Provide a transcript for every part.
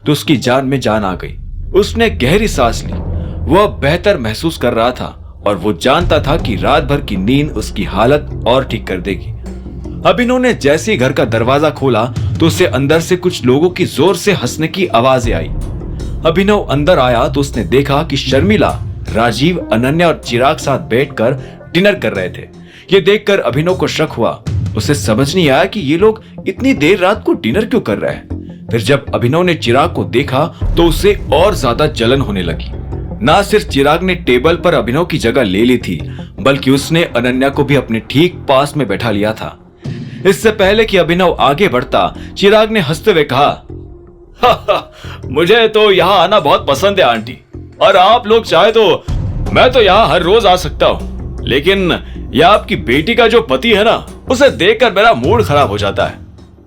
तो उसकी जान में जान आ गई। उसने गहरी सांस ली। वह बेहतर महसूस कर रहा था और वो जानता था कि रात भर की नींद उसकी हालत और ठीक कर देगी। अभिनव ने जैसे ही घर का दरवाजा खोला तो उसे अंदर से कुछ लोगों की जोर से हंसने की आवाजें आई। अभिनव अंदर आया तो उसने देखा कि शर्मिला, राजीव, अनन्या और चिराग साथ बैठकर डिनर कर रहे थे। ये देखकर अभिनव को शक हुआ। उसे समझ नहीं आया कि ये लोग इतनी देर रात को डिनर क्यों कर रहे हैं। फिर जब अभिनव ने चिराग को देखा तो उसे और ज्यादा जलन होने लगी। ना सिर्फ चिराग ने टेबल पर अभिनव की जगह ले ली थी, बल्कि उसने अनन्या को भी अपने ठीक पास में बैठा लिया था। इससे पहले कि अभिनव आगे बढ़ता, चिराग ने हंसते हुए कहा, मुझे तो यहाँ आना बहुत पसंद है आंटी, और आप लोग चाहे तो मैं तो यहाँ हर रोज आ सकता हूँ, लेकिन यह आपकी बेटी का जो पति है ना, उसे देखकर मेरा मूड खराब हो जाता है।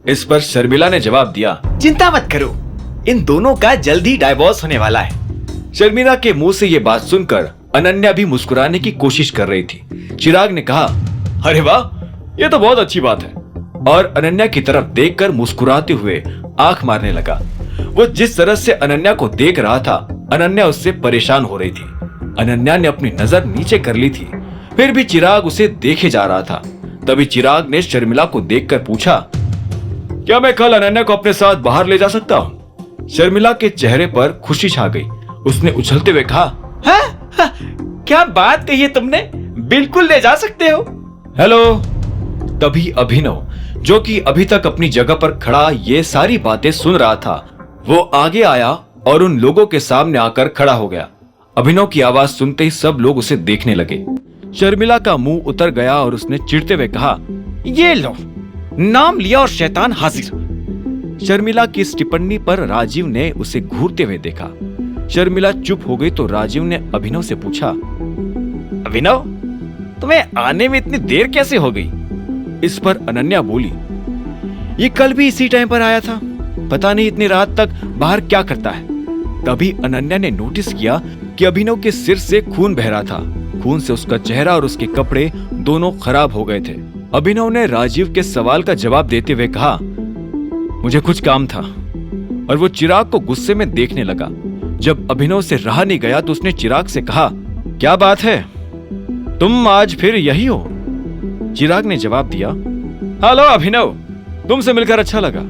इस पर शर्मिला ने जवाब दिया, चिंता मत करो, इन दोनों का जल्दी डाइवोर्स होने वाला है। शर्मिला के मुंह से ये बात सुनकर अनन्या भी मुस्कुराने की कोशिश कर रही थी। चिराग ने कहा, अरे वाह, ये तो बहुत अच्छी बात है, और अनन्या की तरफ देखकर मुस्कुराते हुए आंख मारने लगा। वो जिस तरह से अनन्या को देख रहा था, अनन्या उससे परेशान हो रही थी। अनन्या ने अपनी नजर नीचे कर ली थी, फिर भी चिराग उसे देखे जा रहा था। तभी चिराग ने शर्मिला को देखकर पूछा, क्या मैं कल अनन्या को अपने साथ बाहर ले जा सकता हूँ? शर्मिला के चेहरे पर खुशी छा गई। उसने उछलते हुए कहा, हाँ, क्या बात कही है तुमने, बिल्कुल ले जा सकते हो। हेलो। तभी अभिनव, जो कि अभी तक अपनी जगह पर खड़ा ये सारी बातें सुन रहा था, वो आगे आया और उन लोगों के सामने आकर खड़ा हो गया। अभिनव की आवाज सुनते ही सब लोग उसे देखने लगे। शर्मिला का मुंह उतर गया और उसने चिढ़ते हुए कहा, ये लो, नाम लिया और शैतान हाजिर। शर्मिला की इस टिप्पणी पर राजीव ने उसे घूरते हुए देखा। शर्मिला चुप हो गई तो राजीव ने अभिनव से पूछा, अभिनव, तुम्हें आने में इतनी देर कैसे हो गई? इस पर अनन्या बोली, ये कल भी इसी टाइम पर आया था, पता नहीं इतनी रात तक बाहर क्या करता है। तभी अनन्या ने नोटिस किया कि अभिनव के सिर से खून बह रहा था। खून से उसका चेहरा और उसके कपड़े दोनों खराब हो गए थे। अभिनव ने राजीव के सवाल का जवाब देते हुए कहा, मुझे कुछ काम था, और वो चिराग को गुस्से में देखने लगा। जब अभिनव से रहा नहीं गया तो उसने चिराग से कहा, क्या बात है, तुम आज फिर यही हो? चिराग ने जवाब दिया, हेलो अभिनव, तुमसे मिलकर अच्छा लगा।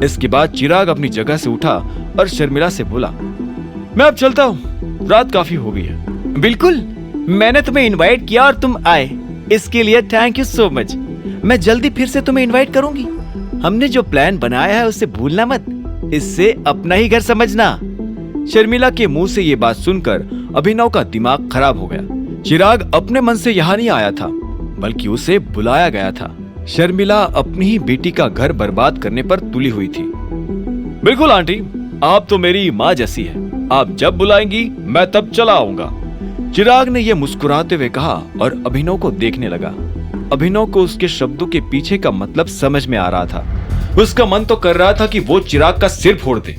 इसके बाद चिराग अपनी जगह से उठा और शर्मिला से बोला, मैं अब चलता हूँ, रात काफी हो गई है। बिल्कुल, मैंने तुम्हें इनवाइट किया और तुम आए, इसके लिए थैंक यू सो मच। मैं जल्दी फिर से तुम्हें इनवाइट करूंगी। हमने जो प्लान बनाया है उसे भूलना मत, इससे अपना ही घर समझना। शर्मिला के मुंह से ये बात सुनकर अभिनव का दिमाग खराब हो गया। चिराग अपने मन से यहाँ नहीं आया था, बल्कि उसे बुलाया गया था। शर्मिला अपनी ही बेटी का घर बर्बाद करने पर तुली हुई थी। बिल्कुल आंटी, आप तो मेरी माँ जैसी है, आप जब बुलाएंगी मैं तब चला आऊंगा। चिराग ने यह मुस्कुराते हुए कहा और अभिनव को देखने लगा। अभिनव को उसके शब्दों के पीछे का मतलब समझ में आ रहा था। उसका मन तो कर रहा था कि वो चिराग का सिर फोड़ दे,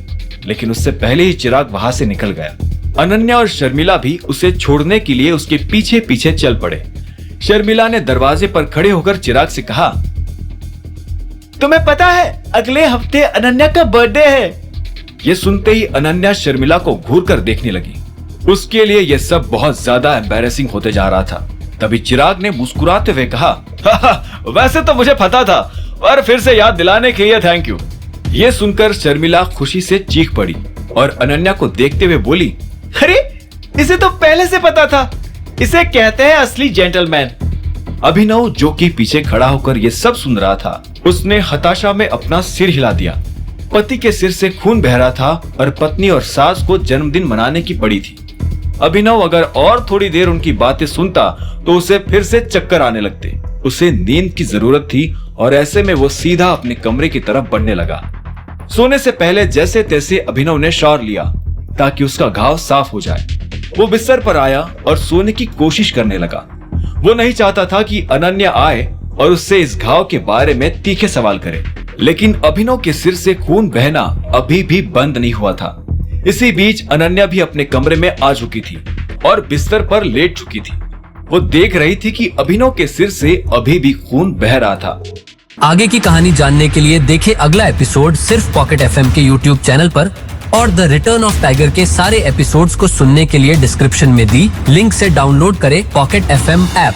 लेकिन उससे पहले ही चिराग वहां से निकल गया। अनन्या और शर्मिला भी उसे छोड़ने के लिए उसके पीछे पीछे चल पड़े। शर्मिला ने दरवाजे पर खड़े होकर चिराग से कहा, तुम्हें पता है अगले हफ्ते अनन्या का बर्थडे है। ये सुनते ही अनन्या शर्मिला को घूर कर देखने लगी। उसके लिए यह सब बहुत ज्यादा एम्बैरेसिंग होते जा रहा था। तभी चिराग ने मुस्कुराते हुए कहा, वैसे तो मुझे पता था, और फिर से याद दिलाने के लिए थैंक यू। ये सुनकर शर्मिला खुशी से चीख पड़ी और अनन्या को देखते हुए बोली, अरे इसे तो पहले से पता था, इसे कहते हैं असली जेंटलमैन। अभिनव, जो कि पीछे खड़ा होकर ये सब सुन रहा था, उसने हताशा में अपना सिर हिला दिया। पति के सिर से खून बह रहा था और पत्नी और सास को जन्मदिन मनाने की पड़ी थी। अभिनव अगर और थोड़ी देर उनकी बातें सुनता तो उसे फिर से चक्कर आने लगते। उसे नींद की जरूरत थी और ऐसे में वो सीधा अपने कमरे की तरफ बढ़ने लगा। सोने से पहले जैसे तैसे अभिनव ने शॉवर लिया ताकि उसका घाव साफ हो जाए। वो बिस्तर पर आया और सोने की कोशिश करने लगा। वो नहीं चाहता था कि अनन्या आए और उससे इस घाव के बारे में तीखे सवाल करे, लेकिन अभिनव के सिर से खून बहना अभी भी बंद नहीं हुआ था। इसी बीच अनन्या भी अपने कमरे में आ चुकी थी और बिस्तर पर लेट चुकी थी। वो देख रही थी कि अभिनव के सिर से अभी भी खून बह रहा था। आगे की कहानी जानने के लिए देखें अगला एपिसोड सिर्फ पॉकेट एफएम के YouTube चैनल पर। और द रिटर्न ऑफ टाइगर के सारे एपिसोड्स को सुनने के लिए डिस्क्रिप्शन में दी लिंक से डाउनलोड करें पॉकेट FM ऐप।